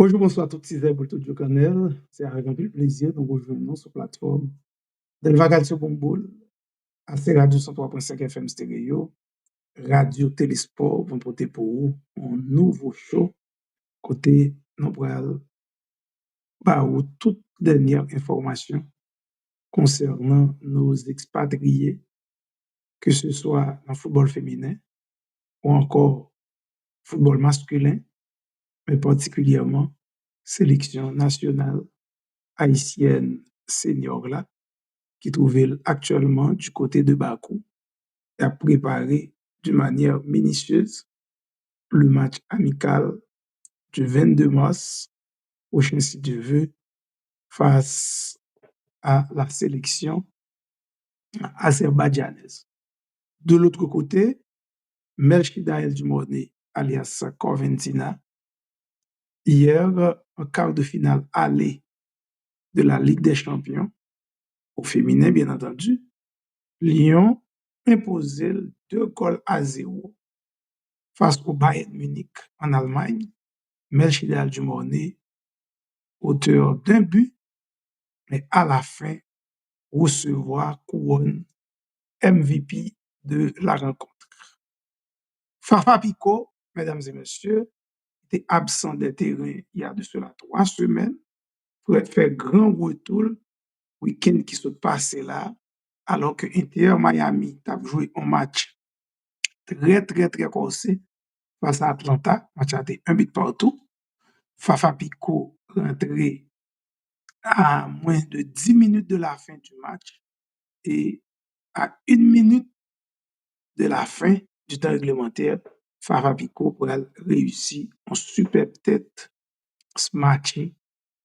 Bonjour, bonsoir tout Cizè pour tout le canal. C'est avec un grand plaisir de vous rejoindre sur la plateforme Delva Radio Bomboul, à Radio 103.5 FM Stéréo, Radio Télésport, vont porter pour vous un nouveau show côté nous pral ba ou toute dernière information concernant nos expatriés, que ce soit dans le football féminin ou encore football masculin, mais particulièrement sélection nationale haïtienne senior là, qui trouvait actuellement du côté de Bakou et a préparé d'une manière minutieuse le match amical du 22 mars prochain, si Dieu veut, face à la sélection azerbaïdjanaise. De l'autre côté, Melchida El Dumorné, alias Corventina, hier, en quart de finale aller de la Ligue des Champions, au féminin bien entendu, Lyon imposait 2-0 face au Bayern Munich en Allemagne. Melchida El Dumorné, auteur d'un but, mais à la fin, recevoir couronne MVP de la rencontre. Fafa Picault, mesdames et messieurs, était absent des terrains il y a de cela 3 semaines pour faire grand retour week-end qui se passait là, alors que Inter Miami a joué un match très corsé face à Atlanta. Match a été un but partout. Fafa Picault rentré à moins de 10 minutes de la fin du match et à 1 minute de la fin du temps réglementaire, Fafa Picault pour réussir en super tête ce match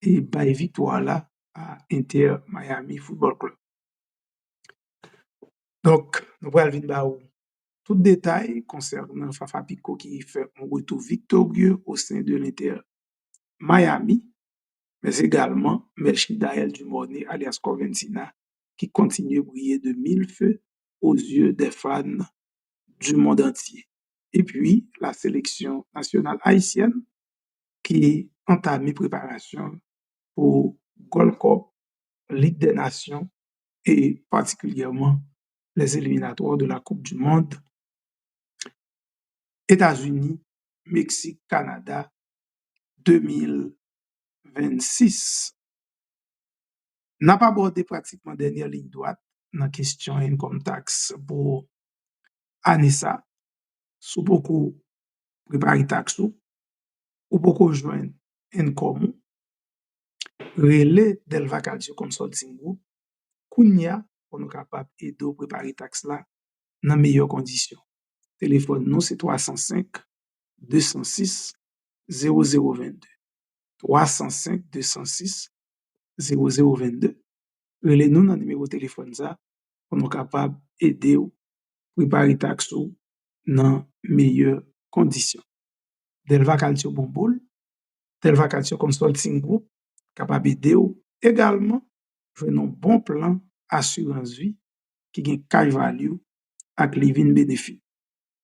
et bail victoire là à Inter Miami Football Club. Donc, nous allons venir tout détail concernant Fafa Picault qui fait un retour victorieux au sein de l'Inter Miami, mais également Melchida El Dumorné alias Corventina qui continue de briller de mille feux aux yeux des fans du monde entier. Et puis, la sélection nationale haïtienne qui entame les préparations pour Gold Cup, Ligue des Nations et particulièrement les éliminatoires de la Coupe du Monde, États-Unis, Mexique, Canada 2026. N'a pas abordé pratiquement dernière ligne droite dans la question income tax pour Anissa, sous beaucoup préparer taxe ou beaucoup joindre income relais Delva Calcio Consulting Group Kounia pour nous capable aider préparer taxe là dans meilleures conditions. Téléphone nous c'est 305 206 0022 305 206 0022. Relais nous dans numéro téléphone ça pour nous capable aider préparer taxe dans meilleures conditions. Delva Calcio Bomboul, Delva Calcio Consulting Group capable aider également jouer un bon plan assurance vie qui gagne cash value avec living benefit.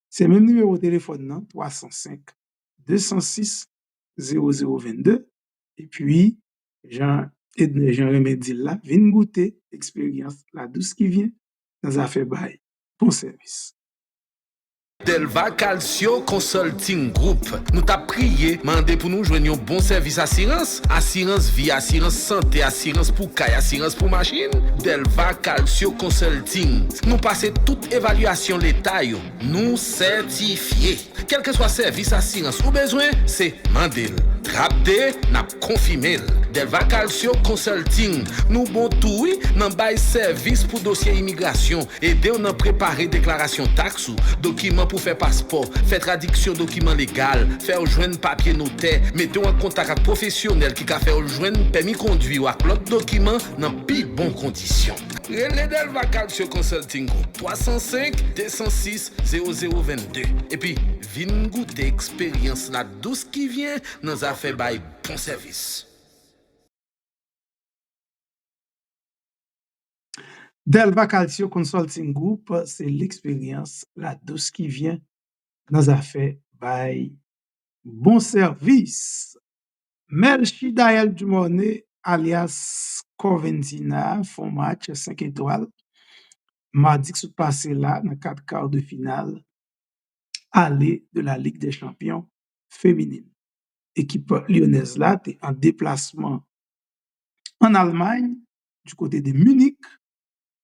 C'est même numéro de téléphone non 305 206 0022 et puis Jean Remédie là vinn goûter expérience la douce qui vient dans affaire bail bon service. Delva Calcio Consulting Group. Nous t'a prié, mandé pour nous joindre un bon service assurance. Assurance vie, assurance santé, assurance pour caille, assurance pour machine. Delva Calcio Consulting. Nous passons toute évaluation l'état, nous certifiés. Quel que soit service assurance ou besoin, c'est mandel. Rapde, n'a confirmé. Delva Calcio Consulting. Nous bon tout, nan bail service pour dossier immigration. Aider nous préparer déclaration taxe ou document pour faire passeport, faire traduction document légal, faire joindre papier notaire, mettez en contact avec professionnel qui ka faire joindre permis conduire ou avec l'autre document dans pi bon condition. Relais Delva Calcio Consulting Group 305 206 0022. Et puis, vin goûter expérience la douce qui vient dans affaire bail bon service. Delva Calcio Consulting Group, c'est l'expérience, la douce qui vient dans affaires by bon service. Melchidaël Dumornay, alias Coventina, font match 5 étoiles. Mardi qui s'est passé là, dans 4 quarts de finale, aller de la Ligue des Champions féminine. Équipe lyonnaise là, est en déplacement en Allemagne, du côté de Munich,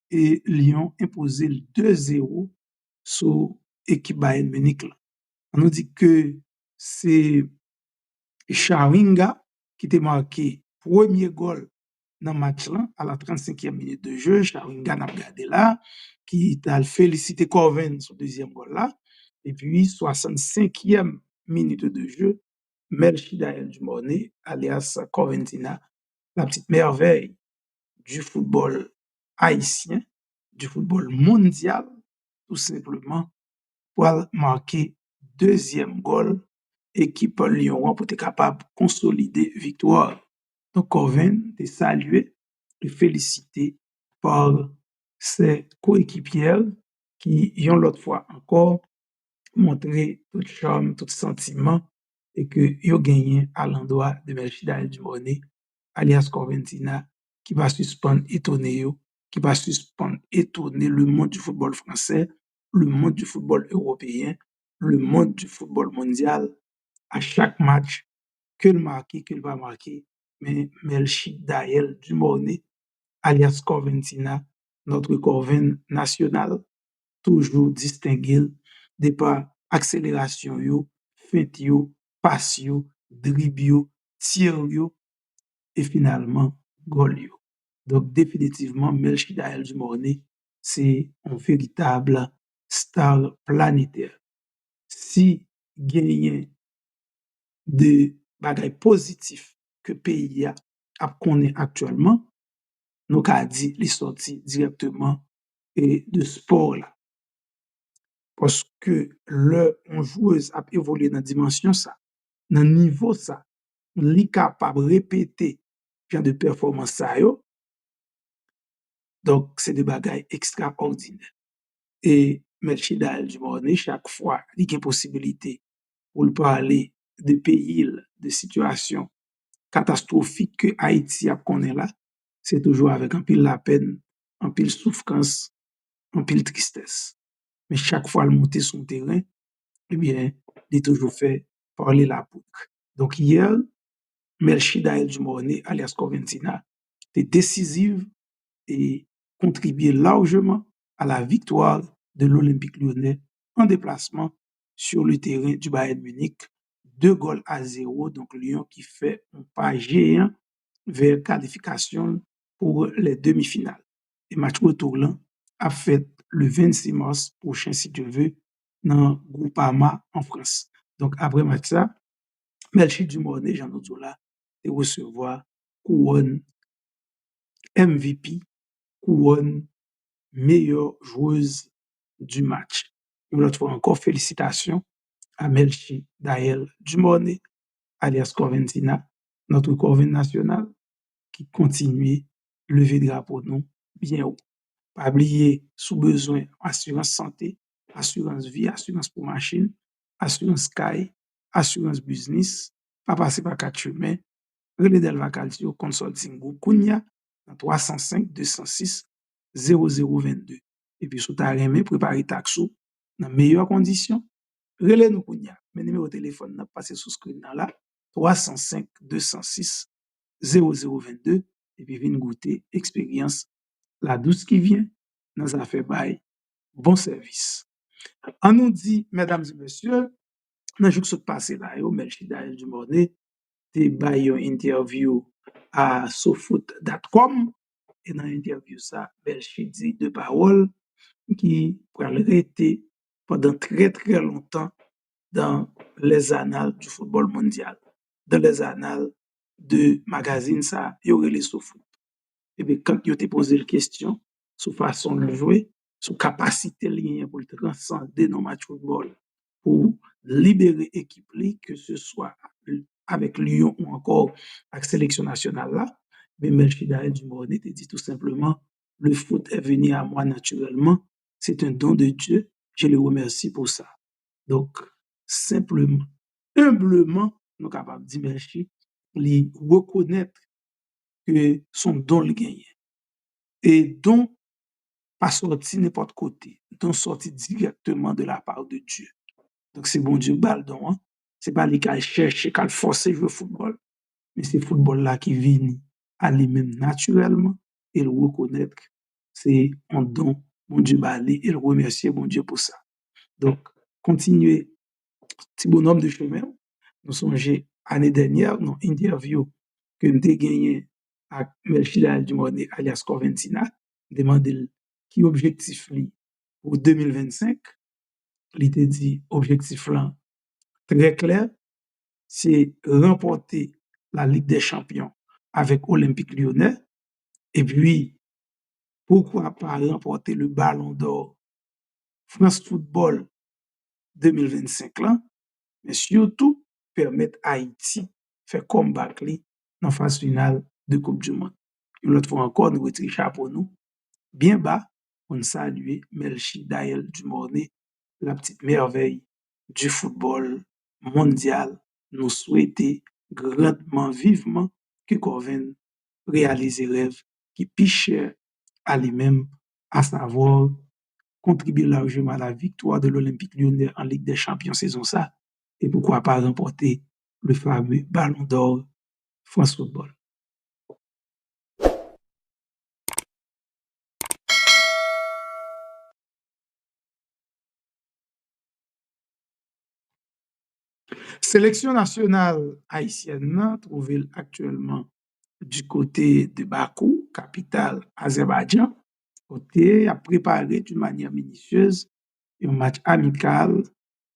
et Lyon imposé le 2-0 sur l'équipe Bayern Munich. Là. On nous dit que c'est Chawinga qui t'a marqué premier goal dans le match là, à la 35e minute de jeu. Chawinga n'a pas regardé là, qui a félicité Corven sur le deuxième goal là. Et puis, 65e minute de jeu, Melchidaël Dumornay, alias Coventina, la petite merveille du football haïtien, du football mondial, tout simplement, pour marquer deuxième goal équipe Lyon pour être capable de consolider victoire. Donc, Corven est salué et félicité par ses coéquipières qui, ont l'autre fois encore, montré tout charme, tout sentiment et que ont gagné à l'endroit de Melchidaël Dumornay, alias Corventina, qui va suspendre étonner, qui va suspendre étonner le monde du football français, le monde du football européen, le monde du football mondial, à chaque match qu'il va marquer, mais Melchidaël Dumornay, alias Corventina, notre Corven national, toujours distingué de par accélération, feinte, passe, dribble, tir, et finalement, goal. Donc, définitivement, Melchidaël Dumornay, c'est un véritable star planétaire. Si gagne de bagages positifs que le pays a connaît actuellement, nous avons dit les sorties directement et de sport là. Parce que on joueuse a évolué dans dimension ça, dans niveau ça, li capable répéter genre de performance ça yo. Donc c'est des bagages extraordinaires. Et Melchidaël Dumornay chaque fois il y a une possibilité pour le parler de pays, de situations catastrophiques que Haïti a connaît là, c'est toujours avec un pile la peine, un pile souffrance, un pile tristesse. Mais chaque fois le monter son terrain, eh bien, il est toujours fait parler la poutre. Donc hier, Melchidaël Dumornay, alias Coventina, était décisive et contribué largement à la victoire de l'Olympique lyonnais en déplacement sur le terrain du Bayern Munich. 2-0, donc Lyon qui fait un pas géant vers qualification pour les demi-finales. Et match retour là a fait le 26 mars prochain, si Dieu veut, dans Groupama en France. Donc après match ça, Melchi Dumornay, Jean Dodola, de recevoir couronne MVP, couronne meilleure joueuse du match. Une autre fois encore, félicitations à Melchidaël Dumornay, alias Corventina, notre Corven national, qui continue lever le drapeau nous bien haut. Pas oublier, sous besoin, assurance santé, assurance vie, assurance pour machine, assurance Sky, assurance business, pas passer par 4 chemins, Relais Delva Calcio Consulting Group Kounia, dans 305 206 0022. Et puis, sous ta remè, préparer taxo dans meilleures conditions. Relais nous Kounia, mes numéros de téléphone, n'a passé sous screen là, 305 206 0022. Et puis, venez goûter expérience la douce qui vient, dans affaires bail, bon service. On nous dit, mesdames et messieurs, dans le jour qui se passe là, Melchidaël Dumornay, te bay une interview à sofoot.com et dans l'interview ça, Melchi dit de paroles qui pourraient rester pendant très très longtemps dans les annales du football mondial, dans les annales de magazine ça, il y aurait les sofoot. Et bien, quand il te posé la question sur façon de jouer, sur capacité liée pour le transcender dans le match football, pour libérer l'équipe, que ce soit avec Lyon ou encore avec la sélection nationale là, mais Melchidaël Dumornay te dit tout simplement, le foot est venu à moi naturellement, c'est un don de Dieu, je le remercie pour ça. Donc, simplement, humblement, nous sommes capables de dire merci li reconnaître que son don le gagne. Et don pas sorti n'importe côté, don sorti directement de la part de Dieu. Donc c'est bon Dieu bal don, hein? C'est pas lui qui a cherché, qui a forcé jouer football, mais c'est football là qui vient à lui-même naturellement et le reconnaître, c'est un don, bon Dieu balé et le remercier bon Dieu pour ça. Donc, continuer, petit bonhomme de chemin, nous songez année dernière, dans une interview que nous avons gagné avec Melchida Dumorne alias Coventina, demandé qui objectif li pour 2025. Il te dit objectif là très clair, c'est remporter la Ligue des Champions avec Olympique Lyonnais et puis pourquoi pas remporter le Ballon d'Or France Football 2025 là, mais surtout permettre à Haïti faire comeback li dans phase finale de Coupe du Monde. Une autre fois encore, nous retirons chapeau nous bien bas pour saluer Melchi Daël Dumorne, la petite merveille du football mondial. Nous souhaitons grandement, vivement que Corven réalise rêve qui piche à lui-même, à savoir contribuer largement à la victoire de l'Olympique Lyonnais en Ligue des Champions saison ça, et pourquoi pas remporter le fameux Ballon d'Or France Football. Sélection nationale haïtienne trouvée actuellement du côté de Bakou, capitale Azerbaïdjan, côté a préparé d'une manière minutieuse un match amical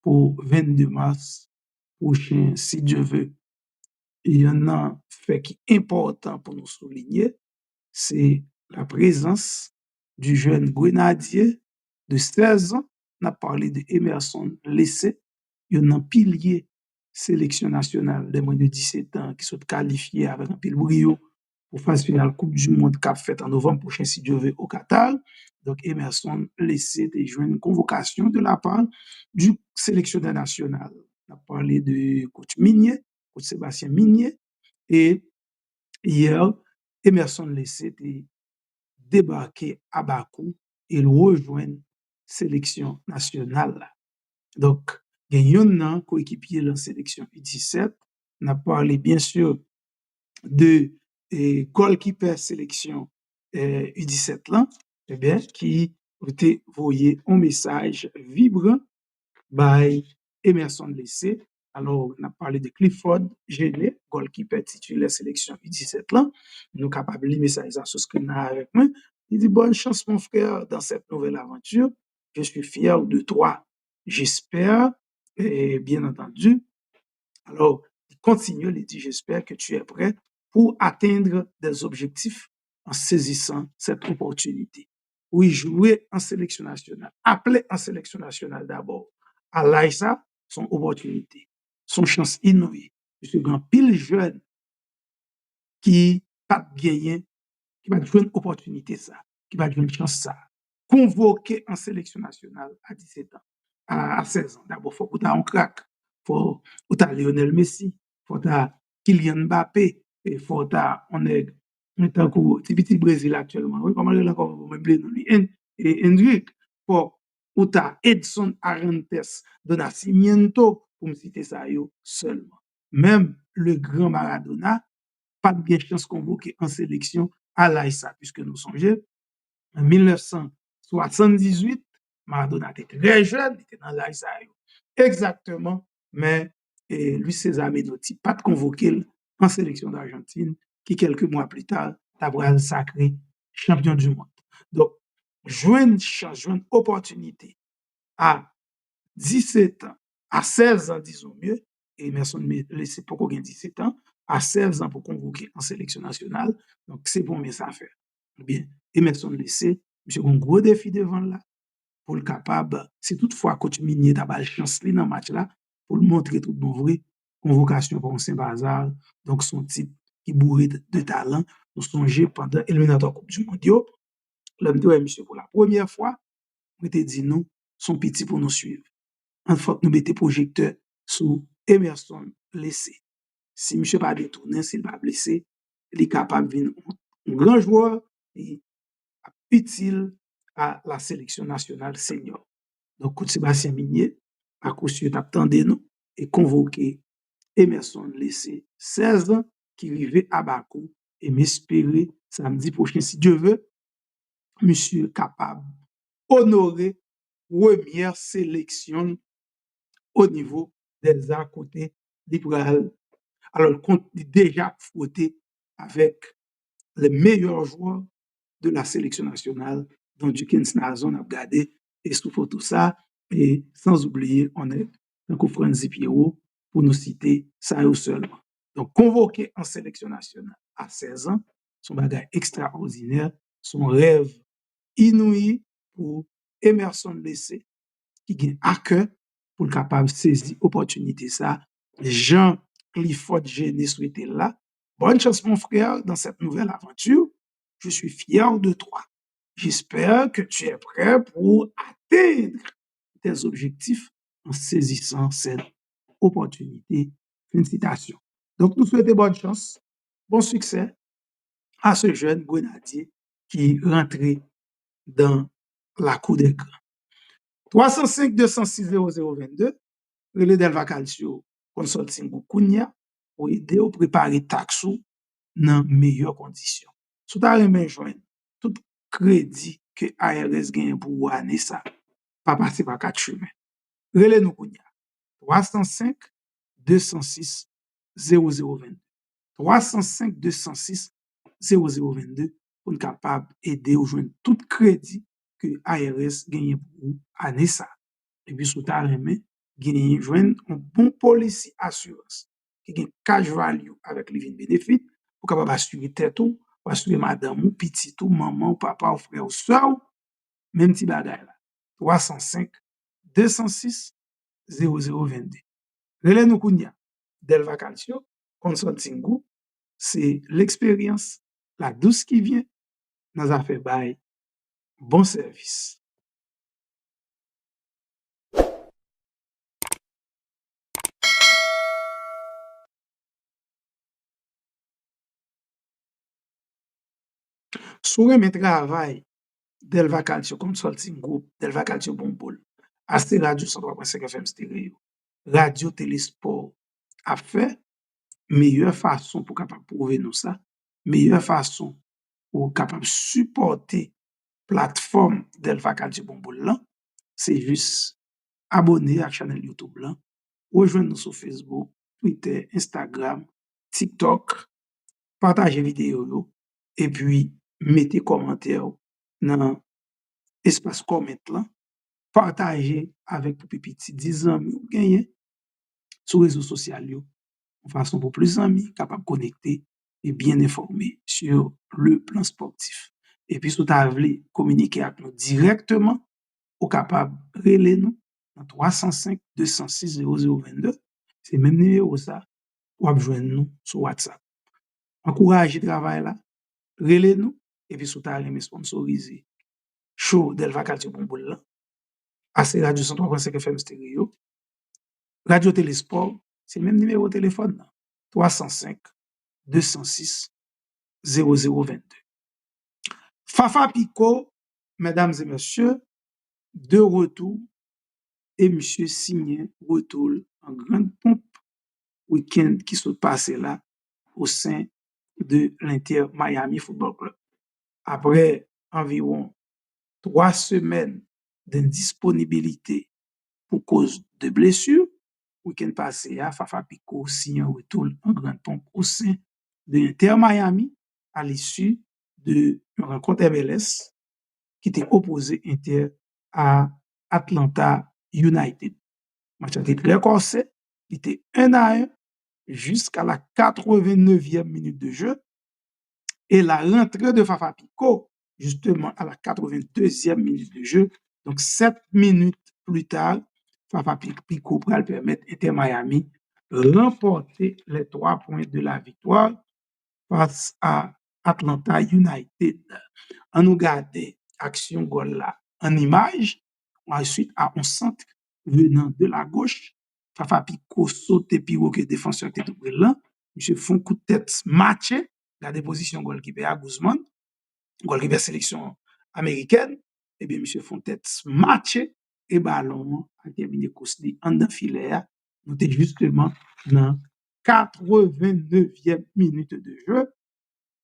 pour 22 mars prochain, si Dieu veut. Il y en a un fait qui est important pour nous souligner, c'est la présence du jeune grenadier de 16 ans. On a parlé de Emerson Lessé, il y a un pilier sélection nationale des moins de 17 ans qui sont qualifiés avec un pile brio pour phase finale Coupe du Monde qui a fait en novembre prochain, si Dieu veut, au Qatar. Donc, Emerson Lessé a joué une convocation de la part du sélectionneur national. On a parlé de coach Minier, coach Sébastien Minier, et hier, Emerson Lessé est débarqué à Bakou et rejoint sélection nationale. Donc, il y a un coéquipier de la sélection U17. On a parlé bien sûr de goalkeeper sélection U17 là, eh bien, qui a été envoyé un message vibrant by Emerson Lessé. Alors, on a parlé de Clifford Géné, goalkeeper titulaire sélection U17 là. Nous sommes capables de lire message sur screen avec moi. Il dit bonne chance mon frère dans cette nouvelle aventure. Je suis fier de toi. J'espère, et bien entendu. Alors, il continue, il dit j'espère que tu es prêt pour atteindre des objectifs en saisissant cette opportunité. Oui, jouer en sélection nationale, appeler en sélection nationale d'abord. À l'AISA, son opportunité, son chance inouïe. Je suis grand pile jeune qui pas gagné, qui va jouer une opportunité ça, qui va jouer une chance ça. Convoqué en sélection nationale à 17 ans, à 16 ans. D'abord, il faut que tu aies un crack, il faut que tu aies Lionel Messi, il faut que tu aies Kylian Mbappé, il faut que tu aies un petit Brésil actuellement. Oui, comment il encore et Hendrick, pour que tu aies Edson Arantes de Nascimento, pour me citer ça seulement. Même le grand Maradona, pas de bien chance convoqué en sélection à l'AISA, puisque nous songeons, en 1978, Maradona était très jeune, il était dans l'AISA. Exactement, mais Luis César Menotti, pas de convoqué en sélection d'Argentine, qui quelques mois plus tard, t'avait sacré champion du monde. Donc, jouer une chance, jouer une opportunité à 17 ans, à 16 ans, disons mieux, et Emerson laissé pour qu'on ait 17 ans, à 16 ans pour convoquer en sélection nationale. Donc, c'est pour mes affaires. Bien, Emerson laissé, j'ai un gros défi devant là, pour le capable, si toutefois coach Minier t'a pas chance dans le match là, pour le montrer tout bon vrai, convocation pour un Saint-Bazar, donc son type qui bourré de talent, nous songez pendant l'éliminatoire Coupe du Monde. L'homme de monsieur pour la première fois, on te dit nous, son petit pour nous suivre. En fait, nous mettons projecteur sur Emerson Lessé. si monsieur pas détourné, s'il pas blessé, il est capable de devenir un grand joueur et utile à la sélection nationale senior. Donc, coup de Sébastien Minier, à coup sûr, attendez nous et convoquer Emerson laissé 16 ans qui vivait à Bakou et m'espérer samedi prochain, si Dieu veut, monsieur capable honorer première sélection au niveau des arts côté libéral. Alors, le compte est déjà frotté avec les meilleurs joueurs de la sélection nationale, dont Dukens Nazon a regardé et sous photo ça, et sans oublier, on est un Franzi Pierrot, pour nous citer ça seulement. Donc, convoqué en sélection nationale à 16 ans, son bagage extraordinaire, son rêve inouï pour Emerson Blessé, qui gagne à cœur pour le capable de saisir l'opportunité ça. Jean Clifford Géné souhaitait là. Bonne chance, mon frère, dans cette nouvelle aventure. Je suis fier de toi. J'espère que tu es prêt pour atteindre tes objectifs en saisissant cette opportunité. Félicitations. Donc, nous souhaitons bonne chance, bon succès à ce jeune grenadier qui rentrait dans la cour des grands. 305 206 0022, relais Delva Calcio Consulting Kounia pour aider à préparer taxou dans meilleures conditions. Si tu as rejoindre tout crédit que ARS gagne pour année ça, pas passer par 4 chemins. Relais nous Kounia 305 206 0022. 305 206 0022 pour être capable d'aider à joindre tout crédit que ARS gagne pour année ça. Et puis, sous ta remè, gagne joindre un bon policy assurance qui gagne cash value avec living benefit pour capable assurer tête ou, assurer madame ou petit ou maman ou papa ou frère ou soeur, même petit bagay là. 305 206 0022. Relais nous kounya. Delva Calcio Consulting Group, c'est l'expérience, la douce qui vient dans affaires bail, bon service. Sou remè travail Delva Calcio Consulting Group, Delva Calcio Bonbol, Asti Radio 103.5 FM Stereo, Radio Telesport a fait meilleure façon pour capable prouver nous ça, meilleure façon pour capable supporter plateforme Delva Calcio Bonbol là, c'est juste abonner à la chaîne YouTube là, rejoindre nous sur Facebook, Twitter, Instagram, TikTok, partager vidéo et puis mettez commentaire dans espace comment là, partager avec pour petit 10 amis ou gagner sur les réseaux sociaux de façon pour plus amis capables de connecter et bien informer sur le plan sportif. Et puis, si vous voulez communiquer avec nous directement, vous capable de relayer nous dans 305 206 0022. C'est le même numéro ça, ou joindre nous sur WhatsApp. Encouragez le travail là, relayer nous, et puis si vous voulez sponsoriser show Delva Calcio Bonbol là, AC Radio 103.5 FM Stereo, Radio Telesport, c'est le même numéro de téléphone là, 305 206 0022. Fafa Pico, mesdames et messieurs, de retour, et monsieur signé retour en grande pompe week-end qui se passait là au sein de l'Inter Miami Football Club. Après environ 3 semaines d'indisponibilité pour cause de blessure, week-end passé, Fafa Pico signe un retour en grande pompe au sein de l'Inter Miami à l'issue de une rencontre MLS qui était opposé Inter à Atlanta United. Le match était très corsé, il était 1-1 jusqu'à la 89e minute de jeu. Et la rentrée de Fafa Pico, justement à la 82e minute de jeu, donc 7 minutes plus tard, Fafa Pico pourra permettre Inter Miami de remporter les 3 points de la victoire face à Atlanta United. On nous garde action goal là en image, ensuite à un centre venant de la gauche, Fafa Pico saute pirogue défenseur qui était là, monsieur font coup de tête matché, la déposition goalkeeper à Guzman, goalkeeper sélection américaine, et bien monsieur font tête matché et ballon a terminé course en dans filet, nous étions justement dans 89e minute de jeu.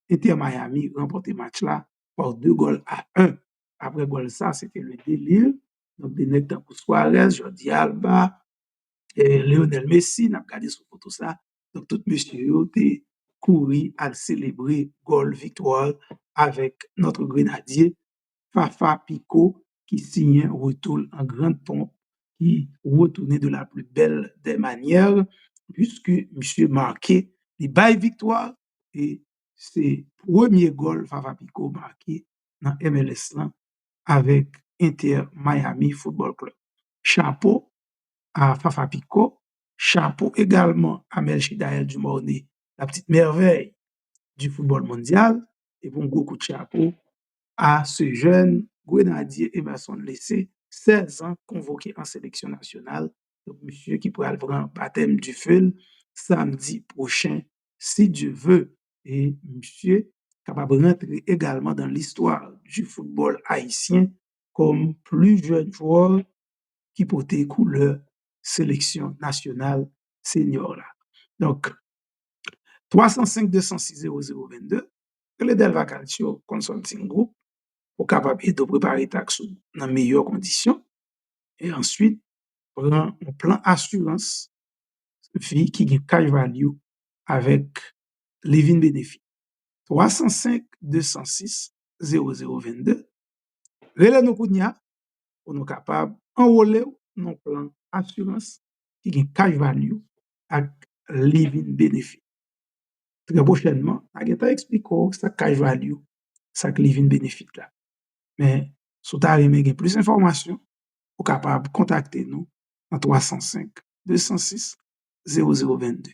Inter Miami remporté match là par 2-1. Après goal ça, c'était le délire. Donc, des nègres comme Suarez, Jordi Alba, et Lionel Messi, n'a regardé sur photo ça. Donc, tout monsieur était couru à célébrer goal victoire avec notre grenadier Fafa Picault qui signait un retour en grande pompe, qui retournait de la plus belle des manières, puisque monsieur marqué les bails victoire et c'est premier goal Fafa Picault marqué dans MLS là, avec Inter Miami Football Club. Chapeau à Fafa Picault, chapeau également à Melchidaël Dumornay, la petite merveille du football mondial, et bon gros coup de chapeau à ce jeune grenadier Emerson Laissé, 16 ans, convoqué en sélection nationale. Donc, monsieur qui pourra le prendre baptême du feu samedi prochain, si Dieu veut. Et monsieur capable de rentrer également dans l'histoire du football haïtien comme plus jeune joueur qui portait couleur sélection nationale senior là. Donc, 305 206 0022, le Delva Calcio Consulting Group, pour capable de préparer taxe dans meilleures conditions et ensuite prend un plan assurance vie qui gagne cash value avec living benefit 305 206 0022 relais nous kounya pour nous capable enrôler dans plan assurance qui gagne cash value avec living benefit. Très prochainement, on va expliquer ça cash value, ça living benefit là. Mais si vous avez plus d'informations, vous êtes capable de contacter nous en 305 206 0022.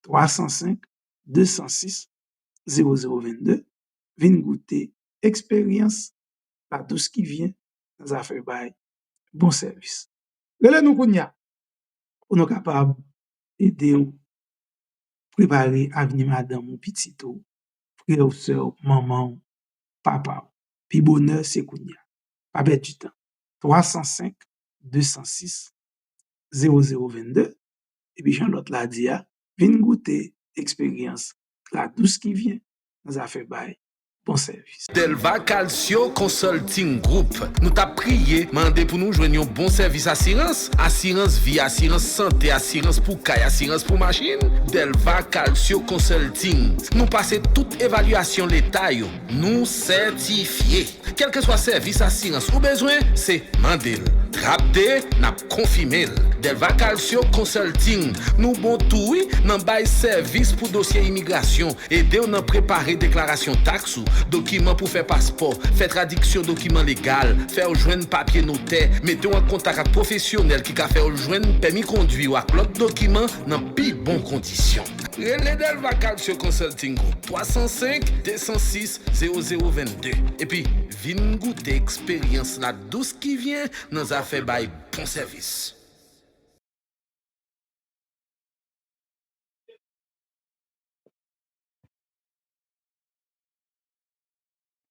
305 206 0022. Venez goûter expérience par tout ce qui vient dans affaires bail. Bon service. Relais nous kounya pour nous capable d'aider ou préparer avenir madame ou petit ou frère ou soeur, maman, papa. Puis bonheur c'est kounya. Pas perdre du temps. 305 206 0022. Et puis Jean-Lot l'a dit, viens goûter expérience la douce qui vient dans affaires bail. Bon service. Delva Calcio Consulting Group. Nous t'a prié, mandé pour nous joindre un bon service assurance. Assurance vie, assurance santé, assurance pour caille, assurance pour machine. Delva Calcio Consulting. Nous passons toute évaluation l'état, nous certifiés. Quel que soit service assurance ou besoin, c'est mandel. Rapde, n'a confirmé. Delva Calcio Consulting. Nous bon tout, nan bay service pour dossier immigration. Aider nous préparer déclaration taxe, document pour faire passeport, faire traduction document légal, faire joindre papier notaire, mettez en contact avec professionnel qui ka faire joindre permis conduire ou avec l'autre document dans pi bon condition. Relais Delva Calcio Consulting Group 305 206 0022. Et puis, vin goûter expérience la douce qui vient dans affaires bay bon service.